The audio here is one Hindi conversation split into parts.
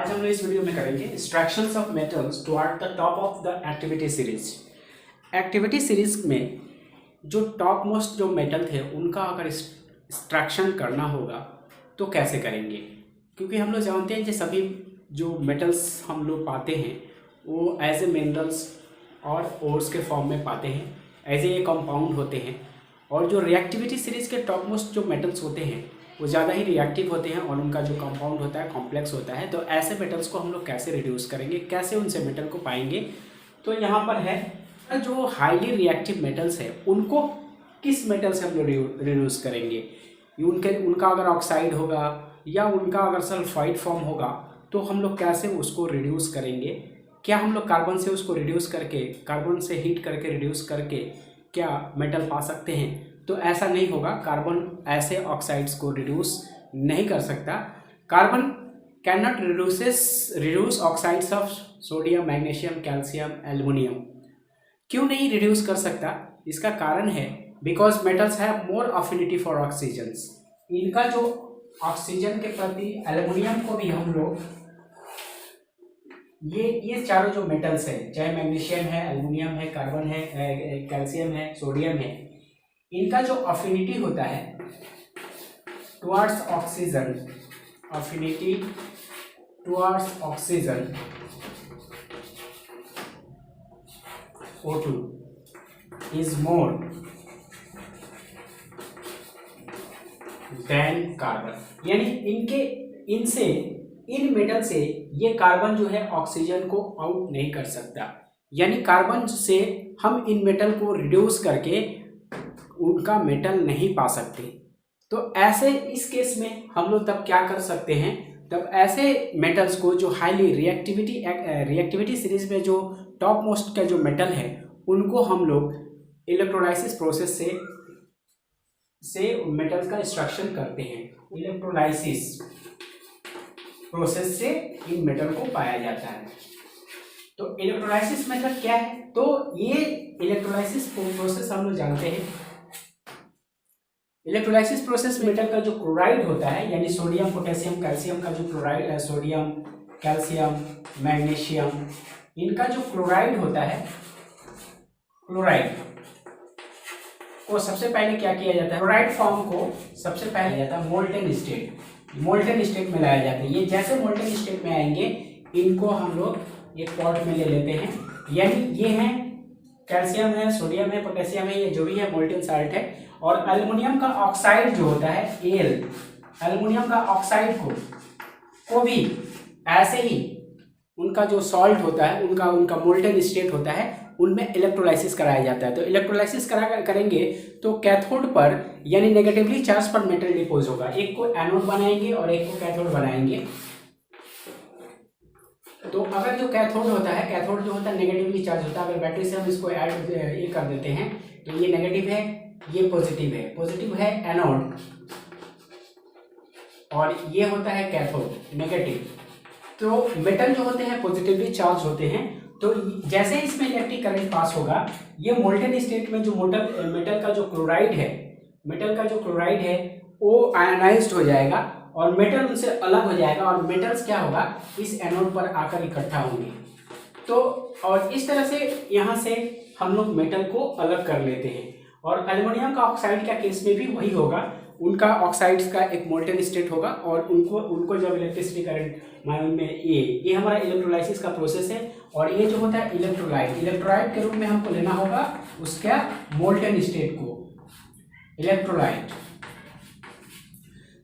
आज हम लोग इस वीडियो में करेंगे extractions of metals toward the top of the activity series. Activity series में जो टॉप मोस्ट जो मेटल थे उनका अगर एक्सट्रैक्शन करना होगा तो कैसे करेंगे, क्योंकि हम लोग जानते हैं कि सभी जो मेटल्स हम लोग पाते हैं वो एज ए मिनरल्स और ओर्स के फॉर्म में पाते हैं, एज ए कंपाउंड होते हैं। और जो रिएक्टिविटी सीरीज के टॉप मोस्ट जो मेटल्स होते हैं वो ज़्यादा ही रिएक्टिव होते हैं और उनका जो कंपाउंड होता है कॉम्प्लेक्स होता है। तो ऐसे मेटल्स को हम लोग कैसे रिड्यूस करेंगे, कैसे उनसे मेटल को पाएंगे। तो यहाँ पर है जो हाईली रिएक्टिव मेटल्स है उनको किस मेटल से हम लोग रिड्यूस करेंगे। उनका अगर ऑक्साइड होगा या उनका अगर सल्फाइड फॉर्म होगा तो हम लोग कैसे उसको रिड्यूस करेंगे। क्या हम लोग कार्बन से उसको रिड्यूस करके, कार्बन से हीट करके रिड्यूस करके क्या मेटल पा सकते हैं? तो ऐसा नहीं होगा। कार्बन ऐसे ऑक्साइड्स को रिड्यूस नहीं कर सकता। Carbon can not reduce oxides of sodium, magnesium, calcium, aluminium. क्यों नहीं रिड्यूस कर सकता? इसका कारण है because metals have more affinity for oxygens. इनका जो ऑक्सीजन के प्रति, एल्युमिनियम को भी हम लोग ये चारों जो मेटल्स है, चाहे मैग्नीशियम है, एल्युमिनियम है, कार्बन है, कैल्शियम है, सोडियम है, इनका जो अफिनिटी होता है towards oxygen, affinity towards oxygen O2 is more than carbon. यानी इन मेटल से ये कार्बन जो है ऑक्सीजन को आउट नहीं कर सकता। यानी कार्बन से हम इन मेटल को रिड्यूस करके उनका मेटल नहीं पा सकते। तो ऐसे इस केस में हम लोग तब क्या कर सकते हैं, तब ऐसे मेटल्स को जो हाईली रिएक्टिविटी सीरीज में जो टॉप मोस्ट का जो मेटल है उनको हम लोग इलेक्ट्रोलाइसिस प्रोसेस से मेटल्स का एक्सट्रैक्शन करते हैं। इलेक्ट्रोलाइसिस प्रोसेस से इन मेटल को पाया जाता है। तो इलेक्ट्रोलाइसिस मेथड क्या है? तो ये इलेक्ट्रोलाइसिस प्रोसेस हम लोग जानते हैं। इलेक्ट्रोलाइसिस प्रोसेस मेटल का जो क्लोराइड होता है, यानी सोडियम, पोटेशियम, कैल्शियम का जो क्लोराइड है, सोडियम, कैल्शियम, मैग्नीशियम, इनका जो क्लोराइड होता है, क्लोराइड को सबसे पहले क्या किया जाता है, क्लोराइड फॉर्म को सबसे पहले जाता है मोल्टेन स्टेट में लाया जाता है। ये जैसे मोल्टेन स्टेट में आएंगे इनको हम लोग एक पॉट में ले लेते हैं। यानी ये है कैल्शियम है, सोडियम है, पोटेशियम है, ये जो भी है मोल्टेन साल्ट है। और एल्युमिनियम का ऑक्साइड जो होता है एल्युमिनियम का ऑक्साइड को भी ऐसे ही उनका जो सॉल्ट होता है, उनका मोल्टेन स्टेट होता है, उनमें इलेक्ट्रोलाइसिस कराया जाता है। तो इलेक्ट्रोलाइसिस करेंगे तो कैथोड पर यानी नेगेटिवली चार्ज पर मेटल डिपोज होगा। एक को एनोड बनाएंगे और एक को कैथोड बनाएंगे। तो अगर जो कैथोड होता है, कैथोड जो होता है नेगेटिवली चार्ज होता है। अगर बैटरी से हम इसको ऐड ये कर देते हैं तो ये नेगेटिव है, ये पॉजिटिव है एनोड, और ये होता है कैथोड नेगेटिव। तो मेटल जो होते हैं पॉजिटिवली चार्ज होते हैं। तो जैसे इसमें इलेक्ट्रिक करंट पास होगा, ये मोल्टेन स्टेट में जो मेटल का जो क्लोराइड है वो आयनाइज्ड हो जाएगा और मेटल उनसे अलग हो जाएगा और मेटल्स क्या होगा, इस एनोड पर आकर इकट्ठा होंगे। तो और इस तरह से यहाँ से हम लोग मेटल को अलग कर लेते हैं। और एल्युमिनियम का ऑक्साइड का केस में भी वही होगा। उनका ऑक्साइड्स का एक मोल्टेन स्टेट होगा और उनको जब इलेक्ट्रिसिटी करंट में ये हमारा इलेक्ट्रोलाइसिस का प्रोसेस है। और ये जो होता है इलेक्ट्रोलाइट के रूप में हमको लेना होगा उसका मोल्टेन स्टेट को, इलेक्ट्रोलाइट।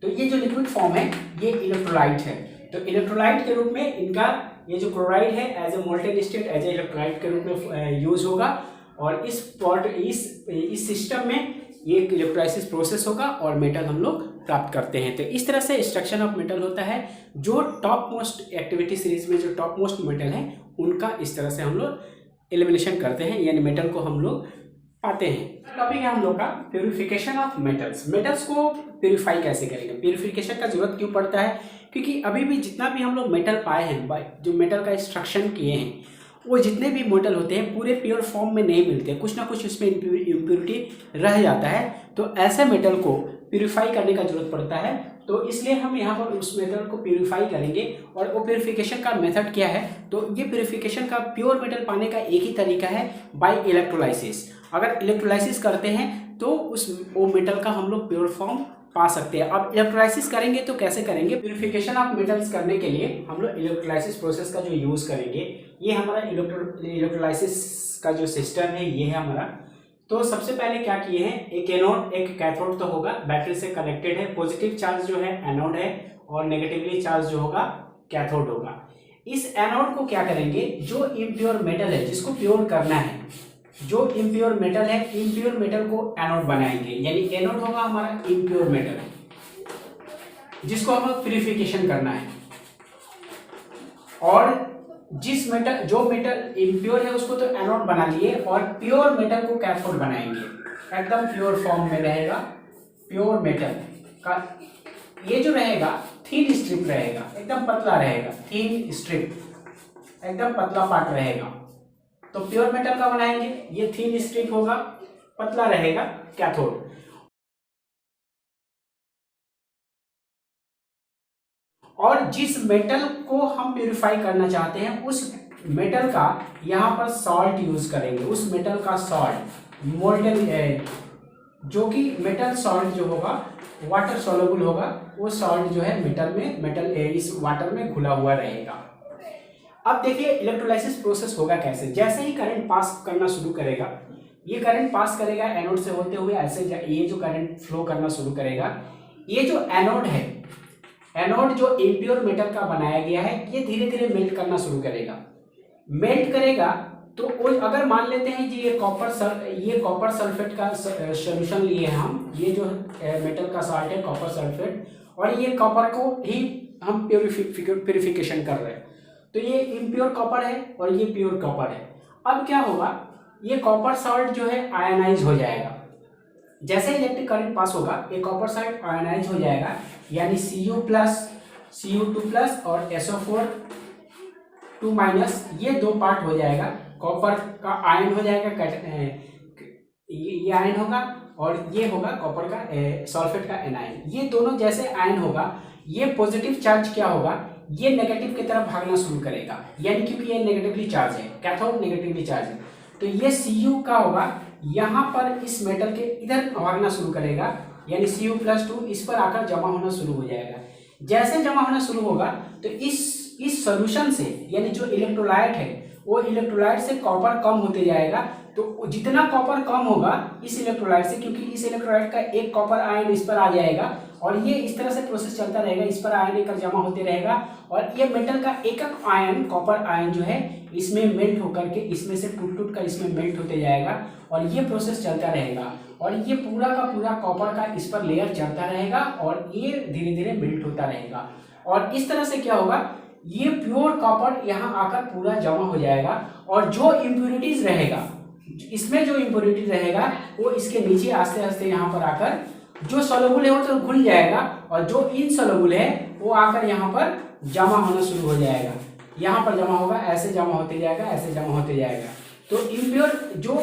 तो ये जो लिक्विड फॉर्म है ये इलेक्ट्रोलाइट है। तो इलेक्ट्रोलाइट के रूप में इनका ये जो क्लोराइड है as a molten state, as a electrolyte के रूप में यूज होगा। और इस सिस्टम में ये इलेक्ट्रोलाइसिस प्रोसेस होगा और मेटल हम लोग प्राप्त करते हैं। तो इस तरह से एक्सट्रैक्शन ऑफ मेटल होता है। जो टॉप मोस्ट एक्टिविटी सीरीज में जो टॉप मोस्ट मेटल है उनका इस तरह से हम लोग एलिमिनेशन करते हैं, यानी मेटल को हम लोग पाते हैं। टॉपिक है हम लोग का प्यूरिफिकेशन ऑफ मेटल्स को प्यूरिफाई कैसे करेंगे, प्यूरिफिकेशन का जरूरत क्यों पड़ता है? क्योंकि अभी भी जितना भी हम लोग मेटल पाए हैं, जो मेटल का एक्सट्रैक्शन किए हैं, वो जितने भी मेटल होते हैं पूरे प्योर फॉर्म में नहीं मिलते, कुछ ना कुछ उसमें इम्प्योरिटी रह जाता है। तो ऐसे मेटल को प्यूरिफाई करने का जरूरत पड़ता है। तो इसलिए हम यहाँ पर उस मेटल को प्योरीफाई करेंगे। और वो प्योरीफिकेशन का मेथड क्या है, तो ये प्योरीफिकेशन का प्योर मेटल पाने का एक ही तरीका है, बाय इलेक्ट्रोलाइसिस। अगर इलेक्ट्रोलाइसिस करते हैं तो वो मेटल का हम लोग प्योर फॉर्म पा सकते हैं। अब इलेक्ट्रोलाइसिस करेंगे तो कैसे करेंगे, प्योरीफिकेशन ऑफ मेटल्स करने के लिए हम लोग इलेक्ट्रोलाइसिस प्रोसेस का जो यूज़ करेंगे, ये हमारा इलेक्ट्रोलाइसिस का जो सिस्टम है ये है हमारा। तो सबसे पहले क्या किए हैं, एक एनोड एक कैथोड तो होगा, बैटरी से कनेक्टेड है। पॉजिटिव चार्ज जो है एनोड है और नेगेटिवली चार्ज जो होगा कैथोड होगा। इस एनोड को क्या करेंगे, जो इम्प्योर मेटल है जिसको प्योर करना है, जो इम्प्योर मेटल है, इम्प्योर मेटल को एनोड बनाएंगे, यानी एनोड होगा हमारा इम्प्योर मेटल जिसको हमें प्यूरिफिकेशन करना है। और जिस मेटल, जो मेटल इम्प्योर है उसको तो एनोड बना लिए, और प्योर मेटल को कैथोड बनाएंगे, एकदम प्योर फॉर्म में रहेगा। प्योर मेटल का ये जो रहेगा थीन स्ट्रिप रहेगा, एकदम पतला रहेगा, थीन स्ट्रिप एकदम पतला पार्ट रहेगा। तो प्योर मेटल का बनाएंगे, ये थीन स्ट्रिप होगा, पतला रहेगा कैथोड। और जिस मेटल को हम प्यूरिफाई करना चाहते हैं उस मेटल का यहाँ पर सॉल्ट यूज करेंगे। उस मेटल का सॉल्ट मोल्टन, जो कि मेटल सॉल्ट जो होगा वाटर सोलुबल होगा, वो सॉल्ट जो है मेटल इस वाटर में घुला हुआ रहेगा। अब देखिए इलेक्ट्रोलाइसिस प्रोसेस होगा कैसे। जैसे ही करंट पास करना शुरू करेगा, ये करंट पास करेगा एनोड से होते हुए, ऐसे ये जो करंट फ्लो करना शुरू करेगा, ये जो एनोड है, एनोड जो इम्प्योर मेटल का बनाया गया है, ये धीरे धीरे मेल्ट करना शुरू करेगा। मेल्ट करेगा तो अगर मान लेते हैं कि ये कॉपर सल्फेट का सोल्यूशन लिए हैं हम, ये जो मेटल का साल्ट है कॉपर सल्फेट, और ये कॉपर को ही हम प्योरिफिकेशन कर रहे हैं, तो ये इम्प्योर कॉपर है और ये प्योर कॉपर है। अब क्या होगा, ये कॉपर सॉल्ट जो है आयनाइज हो जाएगा। जैसे इलेक्ट्रिक करंट पास होगा ये कॉपर सॉल्ट आयनाइज हो जाएगा, यानी Cu+Cu2+ और SO4 2- ये दो पार्ट हो जाएगा। कॉपर का आयन हो जाएगा, ये आयन होगा, और ये होगा कॉपर का सल्फेट का एनायन। ये दोनों जैसे आयन होगा, ये पॉजिटिव चार्ज क्या होगा, ये नेगेटिव की तरफ भागना शुरू करेगा, यानी क्योंकि ये नेगेटिवली चार्ज है, कैथोड नेगेटिवली चार्ज है, तो ये Cu का होगा यहाँ पर इस मेटल के इधर भागना शुरू करेगा, यानी Cu+2 इस पर आकर जमा होना शुरू हो जाएगा। जैसे जमा होना शुरू होगा तो इस सॉल्यूशन से, यानी जो इलेक्ट्रोलाइट है वो इलेक्ट्रोलाइट से कॉपर कम होते जाएगा। तो जितना कॉपर कम होगा इस इलेक्ट्रोलाइट से, क्योंकि इस इलेक्ट्रोलाइट का एक कॉपर आयन इस पर आ जाएगा, और ये इस तरह से प्रोसेस चलता रहेगा, इस पर आयन एक जमा होते रहेगा, और ये मेटल का एक एक आयन, कॉपर आयन जो है इसमें मेल्ट होकर के इसमें से टूट कर इसमें मेल्ट होते जाएगा, और ये प्रोसेस चलता रहेगा, और ये पूरा का पूरा कॉपर का इस पर लेयर चढ़ता रहेगा, और ये धीरे धीरे मेल्ट होता रहेगा। और इस तरह से क्या होगा, ये प्योर कॉपर यहाँ आकर पूरा जमा हो जाएगा, और जो इम्प्योरिटीज रहेगा, इसमें जो इम्प्योरिटी रहेगा वो इसके नीचे आस्ते आस्ते यहाँ पर आकर, जो सोलुबल है वो तो घुल जाएगा, और जो इनसोलुबल है वो आकर यहाँ पर जमा होना शुरू हो जाएगा। यहाँ पर जमा होगा, ऐसे जमा होते जाएगा, ऐसे जमा होते जाएगा। तो इम्प्योर जो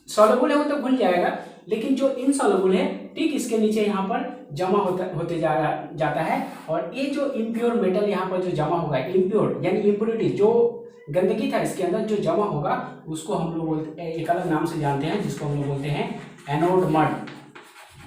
सोलुबल है वो तो घुल जाएगा, लेकिन जो इनसोलुबल है ठीक इसके नीचे यहाँ पर जमा होते जाता है। और ये जो इम्प्योर मेटल यहाँ पर जो जमा होगा, इम्प्योर यानी इम्प्योरिटी, जो गंदगी था इसके अंदर जो जमा होगा, उसको हम लोग बोलते हैं, एक अलग नाम से जानते हैं, जिसको हम लोग बोलते हैं एनोड मड।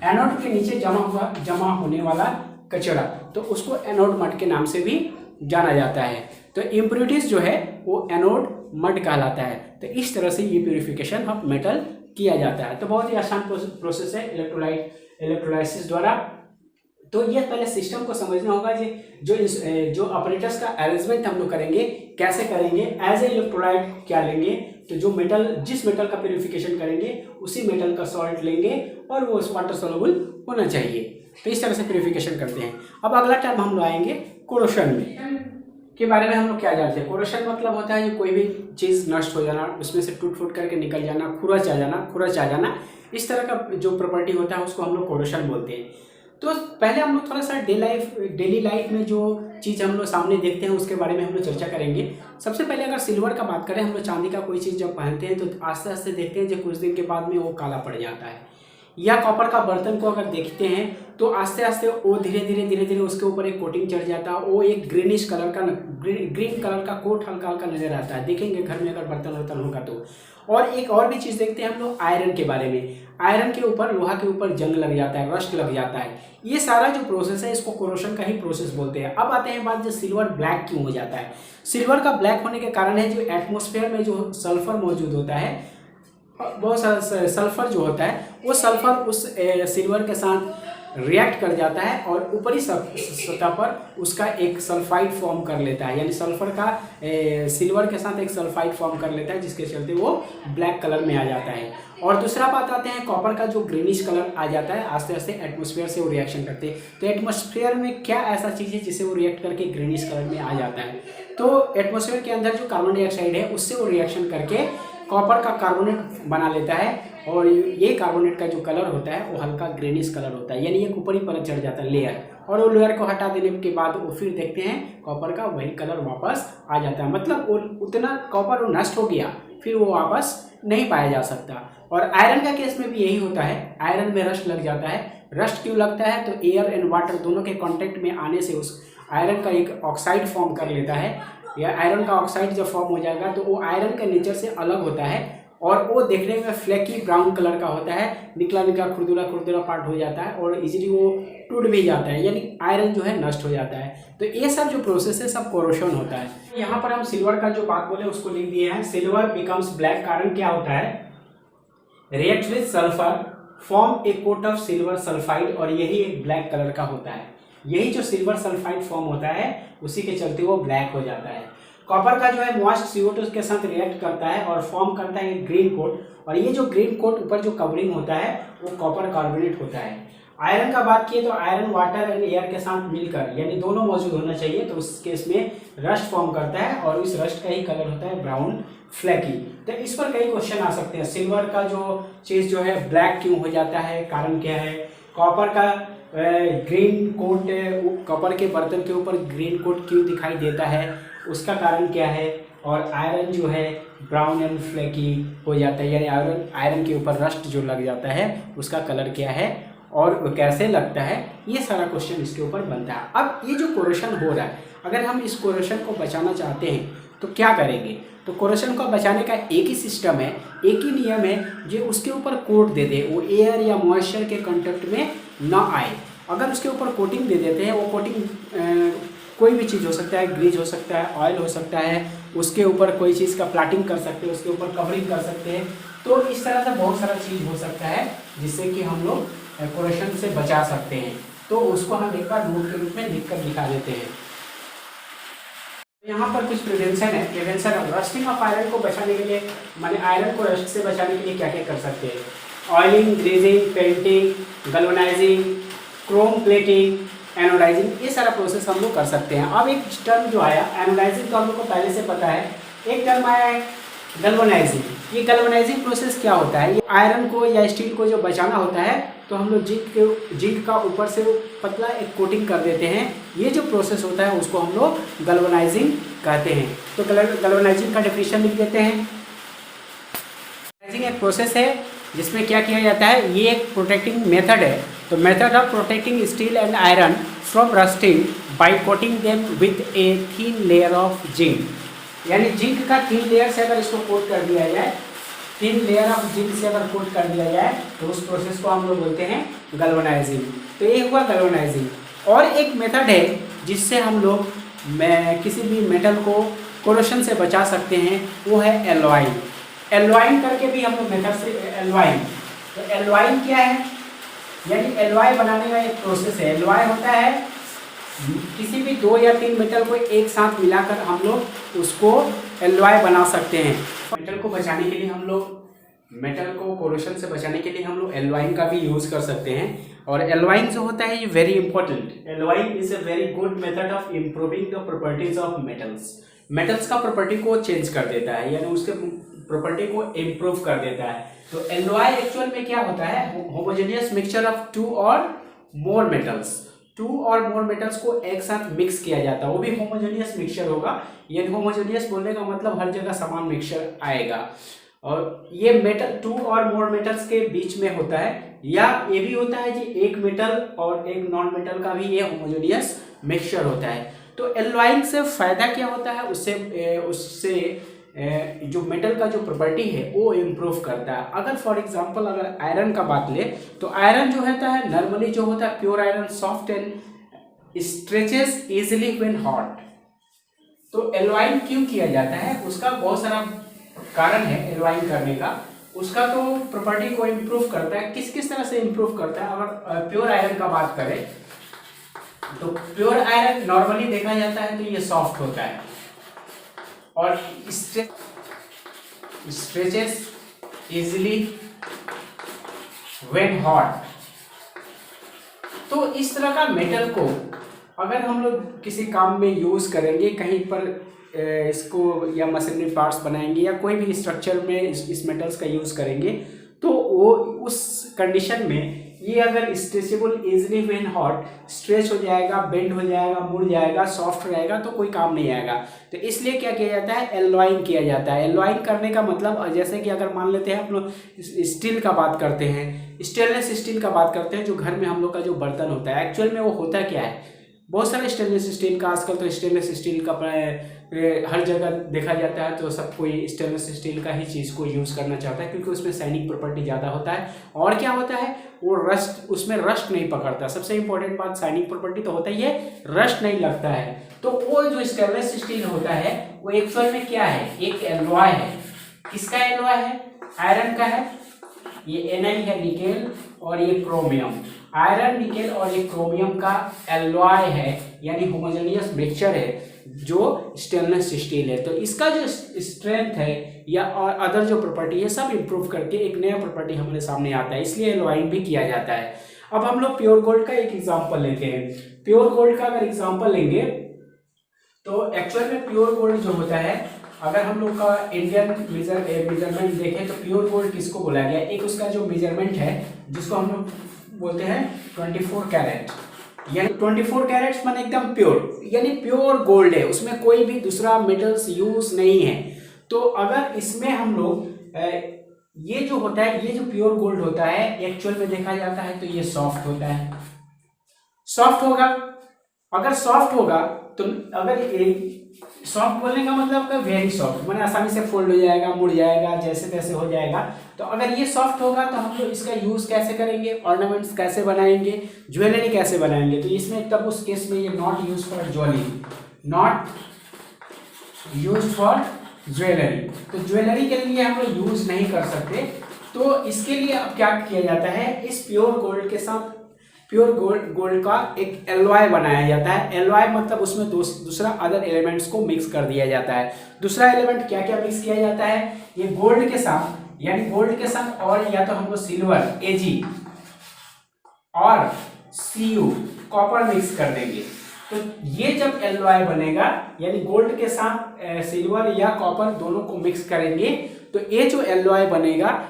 एनोड के नीचे जमा होने वाला कचरा, तो उसको एनोड मड के नाम से भी जाना जाता है। तो इम्प्योरिटीज जो है वो एनोड मड कहलाता है। तो इस तरह से ये प्यूरिफिकेशन ऑफ मेटल किया जाता है। तो बहुत ही आसान प्रोसेस है इलेक्ट्रोलाइसिस द्वारा। तो ये पहले सिस्टम को समझना होगा, जो ऑपरेटर्स का अरेंजमेंट हम लोग करेंगे, कैसे करेंगे, एज ए इलेक्ट्रोलाइट क्या लेंगे, तो जो मेटल, जिस मेटल का प्यूरिफिकेशन करेंगे उसी मेटल का सॉल्ट लेंगे, और वो वाटर सोलुबल होना चाहिए। तो इस तरह से प्यूरिफिकेशन करते हैं। अब अगला टर्म हम लोग आएंगे कोरोशन में, के बारे में हम लोग क्या जानते हैं। कोरोशन मतलब होता है कोई भी चीज़ नष्ट हो जाना, उसमें से टूट फूट करके निकल जाना, खुरच आ जाना, इस तरह का जो प्रॉपर्टी होता है उसको हम लोग कोरोशन बोलते हैं। तो पहले हम लोग थोड़ा सा डेली लाइफ में जो चीज़ हम लोग सामने देखते हैं उसके बारे में हम लोग चर्चा करेंगे। सबसे पहले अगर सिल्वर का बात करें, हम लोग चांदी का कोई चीज़ जब पहनते हैं तो आस्ते आस्ते देखते हैं जो कुछ दिन के बाद में वो काला पड़ जाता है। या कॉपर का बर्तन को अगर देखते हैं तो आस्ते आस्ते वो धीरे धीरे उसके ऊपर एक कोटिंग चढ़ जाता है, वो एक ग्रीनिश कलर का ग्रीन कलर का कोट हल्का हल्का नजर आता है, देखेंगे घर में अगर बर्तन वर्तन होगा तो। और एक और भी चीज़ देखते हैं हम लोग आयरन के बारे में। आयरन के ऊपर, लोहा के ऊपर जंग लग जाता है, रस्ट लग जाता है। ये सारा जो प्रोसेस है इसको कोरोशन का ही प्रोसेस बोलते हैं। अब आते हैं बात जो सिल्वर ब्लैक क्यों हो जाता है। सिल्वर का ब्लैक होने के कारण है जो एटमॉस्फेयर में जो सल्फर मौजूद होता है, बहुत सारा सल्फर जो होता है, वो सल्फर उस सिल्वर के साथ रिएक्ट कर जाता है और ऊपरी सतह पर उसका एक सल्फाइड फॉर्म कर लेता है, यानी सल्फर का सिल्वर के साथ एक सल्फाइड फॉर्म कर लेता है, जिसके चलते वो ब्लैक कलर में आ जाता है। और दूसरा बात आते हैं कॉपर का जो ग्रीनिश कलर आ जाता है, आस्ते आस्ते एटमॉस्फेयर से वो रिएक्शन करते हैं। तो एटमॉस्फेयर में क्या ऐसा चीज़ है जिससे वो रिएक्ट करके ग्रीनिश कलर में आ जाता है, तो एटमॉस्फेयर के अंदर जो कार्बन डाइऑक्साइड है उससे वो रिएक्शन करके कॉपर का कार्बोनेट बना लेता है, और ये कार्बोनेट का जो कलर होता है वो हल्का ग्रीनिश कलर होता है, यानी एक ऊपरी परत चढ़ जाता है लेयर, और वो लेयर को हटा देने के बाद वो फिर देखते हैं कॉपर का वही कलर वापस आ जाता है। मतलब वो उतना कॉपर वो नष्ट हो गया, फिर वो वापस नहीं पाया जा सकता। और आयरन का केस में भी यही होता है, आयरन में रस्ट लग जाता है। रस्ट क्यों लगता है, तो एयर एंड वाटर दोनों के कांटेक्ट में आने से उस आयरन का एक ऑक्साइड फॉर्म कर लेता है, या आयरन का ऑक्साइड जब फॉर्म हो जाएगा तो वो आयरन के नेचर से अलग होता है, और वो देखने में फ्लैकी ब्राउन कलर का होता है, निकला निकला खुरदुरा पार्ट हो जाता है, और इजीली वो टूट भी जाता है, यानी आयरन जो है नष्ट हो जाता है। तो ये सब जो प्रोसेस है सब कोरोशन होता है। यहाँ पर हम सिल्वर का जो बात बोले उसको लिख दिए हैं, सिल्वर बिकम्स ब्लैक। कारण क्या होता है, react with sulphur form a coat of silver sulphide, और यही एक ब्लैक कलर का होता है। यही जो सिल्वर सल्फाइड फॉर्म होता है उसी के चलते वो ब्लैक हो जाता है। कॉपर का जो है मॉइस्ट CO2 के साथ रिएक्ट करता है और फॉर्म करता है एक ग्रीन कोट, और ये जो ग्रीन कोट ऊपर जो कवरिंग होता है वो कॉपर कार्बोनेट होता है। आयरन का बात किए तो आयरन वाटर एंड एयर के साथ मिलकर, यानी दोनों मौजूद होना चाहिए, तो उस केस में रस्ट फॉर्म करता है, और इस रस्ट का ही कलर होता है ब्राउन फ्लैकी। तो इस पर कई क्वेश्चन आ सकते हैं। सिल्वर का जो चीज़ जो है ब्लैक क्यों हो जाता है, कारण क्या है। कॉपर का ग्रीन कोट, कॉपर के बर्तन के ऊपर ग्रीन कोट क्यों दिखाई देता है, उसका कारण क्या है। और आयरन जो है ब्राउन एंड फ्लैकी हो जाता है, यानी आयरन के ऊपर रस्ट जो लग जाता है उसका कलर क्या है और कैसे लगता है, ये सारा क्वेश्चन इसके ऊपर बनता है। अब ये जो कोरोशन हो रहा है, अगर हम इस कोरोशन को बचाना चाहते हैं तो क्या करेंगे। तो कोरोशन को बचाने का एक ही सिस्टम है, एक ही नियम है, जो उसके ऊपर कोट दे दे, वो एयर या मॉइस्चर के कांटेक्ट में ना आए। अगर उसके ऊपर कोटिंग दे देते हैं, वो कोटिंग कोई भी चीज़ हो सकता है, ग्रीज हो सकता है, ऑयल हो सकता है, उसके ऊपर कोई चीज़ का प्लाटिंग कर सकते हैं, उसके ऊपर कवरिंग कर सकते हैं। तो इस तरह से बहुत सारा चीज़ हो सकता है जिससे कि हम लोग कोरोशन से बचा सकते हैं। तो उसको हम एक बार नोट के रूप में लिख कर दिखा देते हैं। यहाँ पर कुछ प्रिवेंशन है। प्रिवेंशन रस्टिंग ऑफ आयरन को बचाने के लिए, माने आयरन को रस्ट से बचाने के लिए क्या क्या कर सकते हैं। Oiling, greasing, painting, galvanising, chrome plating, anodising, ये सारा प्रोसेस हम लोग कर सकते हैं। अब एक टर्म जो आया एनोडाइजिंग, तो हम लोग को पहले से पता है। एक टर्म आया है गैल्वेनाइजिंग। ये गैल्वेनाइजिंग प्रोसेस क्या होता है, ये आयरन को या स्टील को जो बचाना होता है तो हम लोग जिंक का ऊपर से पतला एक कोटिंग कर देते हैं। ये जो प्रोसेस होता है उसको हम लोग गैल्वेनाइजिंग कहते हैं। तो गैल्वेनाइजिंग का डेफिनेशन लिख देते हैं। गैल्वेनाइजिंग एक प्रोसेस है जिसमें क्या किया जाता है, ये एक प्रोटेक्टिंग मेथड है। तो method of protecting steel and iron from rusting by coating them with a thin layer of zinc, यानी जिंक का थिन लेयर से अगर इसको कोट कर दिया जाए, थिन लेयर ऑफ जिंक से अगर कोट कर दिया जाए तो उस प्रोसेस को हम लोग बोलते हैं गैल्वेनाइजिंग। तो ये हुआ गैल्वेनाइजिंग। और एक मेथड है जिससे हम लोग किसी भी मेटल को कोरोशन से बचा सकते हैं, वो है एलॉइंग। एलॉइंग करके भी हम लोग मेथड से एलॉइंग, तो एलॉइंग क्या है, यानी एलॉय बनाने का एक प्रोसेस है। एलॉय होता है किसी भी 2 या 3 मेटल को एक साथ मिलाकर हम लोग उसको एलॉय बना सकते हैं। मेटल को बचाने के लिए हम लोग, मेटल को कोरोशन से बचाने के लिए हम लोग एलॉइंग का भी यूज़ कर सकते हैं। और एलॉइंग जो होता है ये very important. Alloying is a very good method of improving the properties of metals. Metals का प्रॉपर्टी को चेंज कर देता है, यानी उसके प्रॉपर्टी को इम्प्रूव कर देता है। तो एलॉय एक्चुअल में क्या होता है, होमोजेनियस मिक्सचर ऑफ 2 और मोर मेटल्स। 2 और मोर मेटल्स को एक साथ मिक्स किया जाता है, वो भी होमोजेनियस मिक्सचर होगा। यानी होमोजेनियस बोलने का मतलब हर जगह समान मिक्सचर आएगा। और ये मेटल 2 और मोर मेटल्स के बीच में होता है, या ये भी होता है कि एक मेटल और एक नॉन मेटल का भी ये होमोजेनियस मिक्सचर होता है। तो एलॉइंग से फायदा क्या होता है, उससे जो मेटल का जो प्रॉपर्टी है वो इम्प्रूव करता है। अगर फॉर एग्जांपल अगर आयरन का बात ले तो आयरन जो होता है नॉर्मली जो होता है pure iron soft and stretches easily when hot. तो एलॉइंग क्यों किया जाता है, उसका बहुत सारा कारण है एलॉइंग करने का। उसका तो प्रॉपर्टी को इम्प्रूव करता है, किस किस तरह से इम्प्रूव करता है। अगर प्योर आयरन का बात करें तो प्योर आयरन नॉर्मली देखा जाता है तो ये सॉफ्ट होता है और स्ट्रेचेस इजिली व्हेन हॉट। तो इस तरह का मेटल को अगर हम लोग किसी काम में यूज करेंगे, कहीं पर इसको या मशीनरी पार्ट्स बनाएंगे या कोई भी स्ट्रक्चर में इस मेटल्स का यूज करेंगे, तो वो उस कंडीशन में ये अगर stretchable easily when hot stretch हो जाएगा, बेंड हो जाएगा, मुड़ जाएगा, सॉफ्ट रहेगा, तो कोई काम नहीं आएगा। तो इसलिए क्या किया जाता है, एलॉइंग किया जाता है। एलॉइंग करने का मतलब जैसे कि अगर मान लेते हैं हम लोग स्टील का बात करते हैं, स्टेनलेस स्टील का बात करते हैं, जो घर में हम लोग का जो बर्तन होता है एक्चुअल में वो होता क्या है, बहुत सारे स्टेनलेस स्टील का आजकल तो स्टेनलेस स्टील का हर जगह देखा जाता है, तो सब कोई स्टेनलेस स्टील का ही चीज़ को यूज़ करना चाहता है क्योंकि उसमें शाइनिंग प्रॉपर्टी ज़्यादा होता है। और क्या होता है, वो रस्ट, उसमें रस्ट नहीं पकड़ता। सबसे इंपॉर्टेंट बात शाइनिंग प्रॉपर्टी तो होता ही है, रस्ट नहीं लगता है। तो वो जो स्टेनलेस स्टील होता है वो एक्चुअल में क्या है, एक एलॉय है। किसका एलॉय है, आयरन का है। ये Na है निकेल और ये क्रोमियम, आयरन निकेल और ये क्रोमियम का एलॉय है, यानी होमोजेनियस मिक्सचर है जो स्टेनलेस स्टील है। तो इसका जो स्ट्रेंथ है या और अदर जो प्रॉपर्टी है सब इंप्रूव करके एक नया प्रॉपर्टी हमारे सामने आता है, इसलिए एलॉइंग भी किया जाता है। अब हम लोग प्योर गोल्ड का एक एग्जांपल लेते हैं। प्योर गोल्ड का अगर एग्जांपल लेंगे तो एक्चुअल में प्योर गोल्ड जो होता है, अगर हम लोग का इंडियन मेजरमेंट देखें तो प्योर गोल्ड किसको बोला गया, एक उसका जो मेजरमेंट है जिसको हम लोग बोलते हैं 24 कैरेट, यानी 24 कैरेट्स माने एकदम प्योर, यानी प्योर गोल्ड है, उसमें कोई भी दूसरा मेटल्स यूज नहीं है। तो अगर इसमें हम लोग ये जो होता है, ये जो प्योर गोल्ड होता है एक्चुअल में देखा जाता है तो ये सॉफ्ट होता है। सॉफ्ट होगा, अगर सॉफ्ट होगा तो अगर सॉफ्ट बोलने का मतलब का वेरी सॉफ्ट, माने आसानी से फोल्ड हो जाएगा, मुड़ जाएगा, जैसे तैसे हो जाएगा। तो अगर ये सॉफ्ट होगा तो हम लोग इसका यूज कैसे करेंगे, ऑर्नामेंट्स कैसे बनाएंगे, ज्वेलरी कैसे बनाएंगे। तो इसमें तब उस केस में ये not use for jewellery, not use for jewellery. तो ज्वेलरी के लिए हम लोग यूज नहीं कर सकते। तो इसके लिए अब क्या किया जाता है, इस प्योर गोल्ड के साथ प्योर गोल्ड का एक एलॉय बनाया जाता है। एलॉय मतलब उसमें दूसरा अदर एलिमेंट्स को मिक्स कर दिया जाता है। दूसरा एलिमेंट क्या क्या मिक्स किया जाता है, ये गोल्ड के साथ, यानी गोल्ड के साथ और या तो हमको सिल्वर Ag और Cu कॉपर मिक्स कर देंगे। तो ये जब एलॉय बनेगा, यानी गोल्ड के साथ सिल्वर या कॉपर दोनों को मिक्स करेंगे, तो ये जो एलॉय बनेगा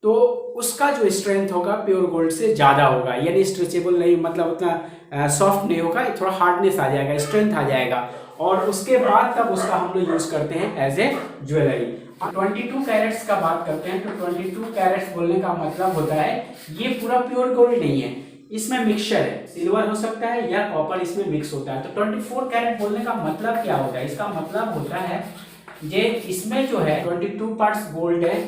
तो उसका जो स्ट्रेंथ होगा प्योर गोल्ड से ज़्यादा होगा, यानी स्ट्रेचेबल नहीं, मतलब उतना सॉफ्ट नहीं होगा, थोड़ा हार्डनेस आ जाएगा, स्ट्रेंथ आ जाएगा। और उसके बाद तब उसका हम लोग यूज़ करते हैं एज ए ज्वेलरी। 22 कैरेट्स का बात करते हैं तो 22 कैरेट्स बोलने का मतलब होता है ये पूरा प्योर गोल्ड नहीं है, इसमें मिक्सचर है, सिल्वर हो सकता है या कॉपर इसमें मिक्स होता है। तो 24 कैरेट बोलने का मतलब क्या होता है, इसका मतलब होता है ये इसमें जो है 22 पार्ट्स गोल्ड है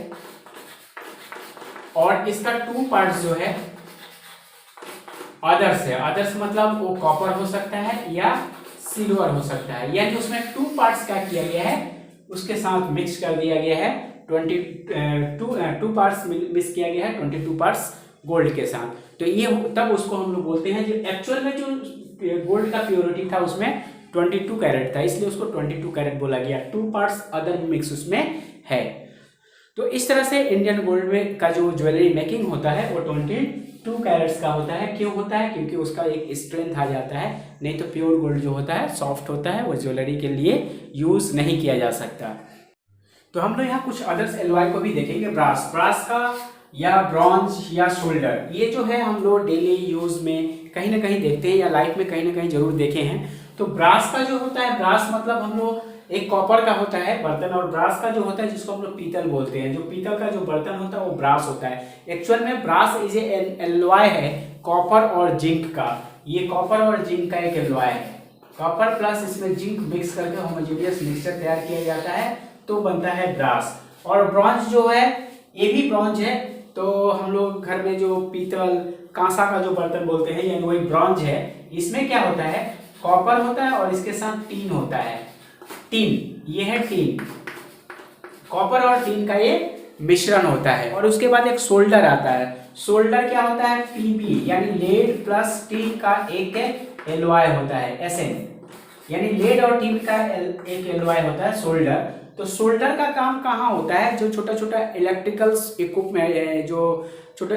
और इसका 2 पार्ट्स जो है अदर्स है। अदर्स मतलब वो कॉपर हो सकता है या सिल्वर हो सकता है, यानी उसमें 2 पार्ट्स क्या किया गया है, उसके साथ मिक्स कर दिया गया है। 2 पार्ट्स मिक्स किया गया है 22 पार्ट्स गोल्ड के साथ। तो ये तब उसको हम लोग बोलते हैं, जो एक्चुअल में जो गोल्ड का प्योरिटी था उसमें 22 कैरेट था, इसलिए उसको 22 कैरेट बोला गया। 2 पार्ट्स अदर मिक्स उसमें है। तो इस तरह से इंडियन गोल्ड में का जो ज्वेलरी मेकिंग होता है वो 22 कैरेट्स का होता है। क्यों होता है, क्योंकि उसका एक स्ट्रेंथ आ जाता है, नहीं तो प्योर गोल्ड जो होता है सॉफ्ट होता है, वो ज्वेलरी के लिए यूज नहीं किया जा सकता। तो हम लोग यहाँ कुछ अदर्स एलॉय को भी देखेंगे। ब्रास का या ब्रॉन्ज या शोल्डर, ये जो है हम लोग डेली यूज में कहीं ना कहीं देखते हैं या लाइफ में कहीं ना कहीं जरूर देखे हैं। तो ब्रास का जो होता है, ब्रास मतलब हम लोग एक कॉपर का होता है बर्तन, और ब्रास का जो होता है जिसको हम लोग पीतल बोलते हैं, जो पीतल का जो बर्तन होता है वो ब्रास होता है। एक्चुअल में ब्रास इज ए एलॉय है कॉपर और जिंक का। ये कॉपर और जिंक का एक एलॉय है। कॉपर प्लस इसमें जिंक मिक्स करके होमोजेनियस मिक्सचर तैयार किया जाता है तो बनता है ब्रास। और ब्रॉन्ज जो है ये भी ब्रॉन्ज है, तो हम लोग घर में जो पीतल कांसा का जो बर्तन बोलते हैं यानी वही ब्रॉन्ज है। इसमें क्या होता है, कॉपर होता है और इसके साथ टीन होता है। टीन, ये है टीन, कॉपर और टीन का ये मिश्रण होता है। और उसके बाद एक सोल्डर आता है। सोल्डर क्या होता है, पीबी यानी लेड प्लस टीन का एक एलॉय होता है, एसएन यानी लेड और टीन का एक एलॉय होता है सोल्डर। तो सोल्डर का काम कहाँ होता है, जो छोटा छोटा इलेक्ट्रिकल्स इक्विपमेंट, जो छोटे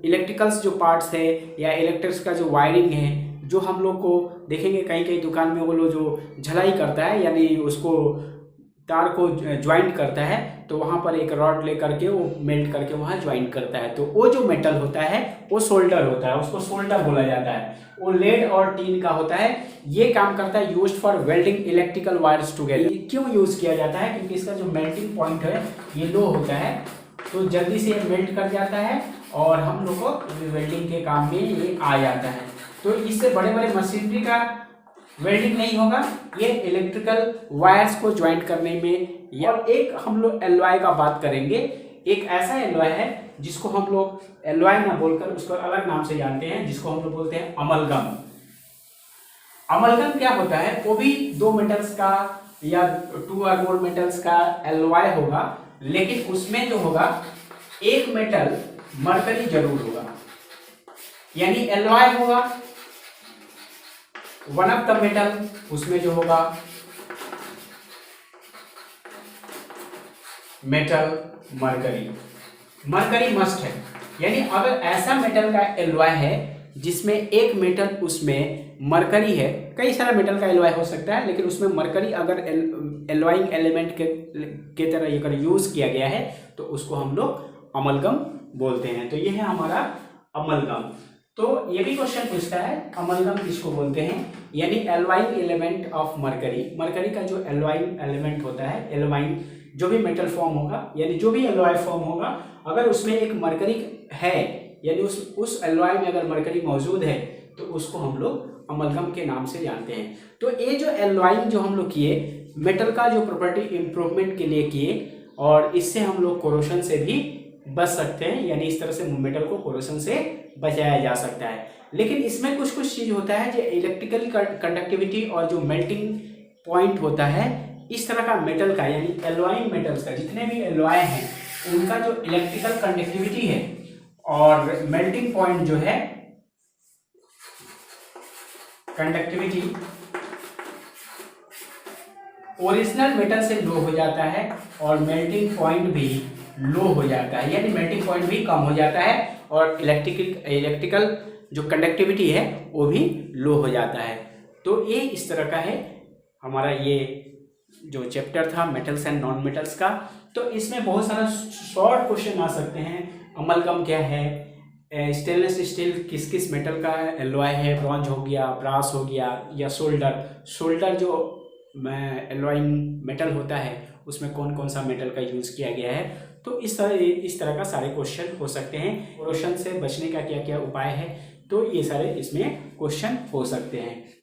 इलेक्ट्रिकल्स जो पार्ट्स है या इलेक्ट्रिक्स का जो वायरिंग है, जो हम लोग को देखेंगे कहीं कहीं दुकान में वो लोग जो झलाई करता है यानी उसको तार को ज्वाइंट करता है, तो वहाँ पर एक रॉड ले करके वो मेल्ट करके वहाँ ज्वाइंट करता है, तो वो जो मेटल होता है वो सोल्डर होता है, उसको सोल्डर बोला जाता है। वो लेड और टीन का होता है। ये काम करता है used for welding electrical wires together. क्यों यूज किया जाता है, क्योंकि इसका जो मेल्टिंग पॉइंट है ये लो होता है, तो जल्दी से ये मेल्ट कर जाता है और हम लोग को वेल्डिंग के काम में ये आ जाता है। तो इससे बड़े बड़े मशीनरी का वेल्डिंग नहीं होगा, ये इलेक्ट्रिकल वायर्स को ज्वाइंट करने में। और एक हम लोग एलॉय का बात करेंगे। एक ऐसा एलॉय है जिसको हम लोग एलॉय ना बोलकर उसको अलग नाम से जानते हैं, जिसको हम लोग बोलते हैं अमलगम। अमलगम क्या होता है, वो भी दो मेटल्स का या टू और मोर मेटल्स का एलॉय होगा, लेकिन उसमें जो होगा एक मेटल मरकरी जरूर होगा, यानी एलॉय होगा वन ऑफ द मेटल, उसमें जो होगा मेटल मरकरी। मरकरी मस्ट है, यानी अगर ऐसा मेटल का एलॉय है जिसमें एक मेटल उसमें मरकरी है, कई सारा मेटल का एलॉय हो सकता है, लेकिन उसमें मरकरी अगर एलॉइंग एलिमेंट के तरह अगर यूज किया गया है तो उसको हम लोग अमलगम बोलते हैं। तो ये है हमारा अमलगम। तो ये भी क्वेश्चन पूछता है अमलगम किसको बोलते हैं, यानी alloying element of mercury. Mercury का जो एलॉइंग एलिमेंट होता है, एलॉइंग जो भी मेटल फॉर्म होगा यानी जो भी एलॉय फॉर्म होगा, अगर उसमें एक मरकरी है यानी उस एलॉय में अगर मरकरी मौजूद है तो उसको हम लोग अमलगम के नाम से जानते हैं। तो ये जो एलॉइंग जो हम लोग किए, मेटल का जो प्रॉपर्टी इंप्रूवमेंट के लिए किए, और इससे हम लोग कोरोशन से भी बच सकते हैं, यानी इस तरह से मेटल को कोरोशन से बचाया जा सकता है। लेकिन इसमें कुछ कुछ चीज होता है जो इलेक्ट्रिकल कंडक्टिविटी और जो मेल्टिंग पॉइंट होता है, इस तरह का मेटल का यानी एलॉइंग मेटल्स का जितने भी एलॉय हैं उनका जो इलेक्ट्रिकल कंडक्टिविटी है और मेल्टिंग पॉइंट जो है कंडक्टिविटी ओरिजिनल मेटल से लो हो जाता है और मेल्टिंग पॉइंट भी लो हो जाता है, यानी मेल्टिंग पॉइंट भी कम हो जाता है और इलेक्ट्रिकल जो कंडक्टिविटी है वो भी लो हो जाता है। तो ये इस तरह का है हमारा ये जो चैप्टर था मेटल्स एंड नॉन मेटल्स का। तो इसमें बहुत सारा शॉर्ट क्वेश्चन आ सकते हैं। अमलगम क्या है, स्टेनलेस स्टील किस किस मेटल का एलॉय है, ब्रॉन्ज हो गया, ब्रास हो गया, या सोल्डर जो एलॉइंग मेटल होता है उसमें कौन कौन सा मेटल का यूज़ किया गया है। तो इस तरह का सारे क्वेश्चन हो सकते हैं। कोरोशन से बचने का क्या क्या उपाय है, तो ये सारे इसमें क्वेश्चन हो सकते हैं।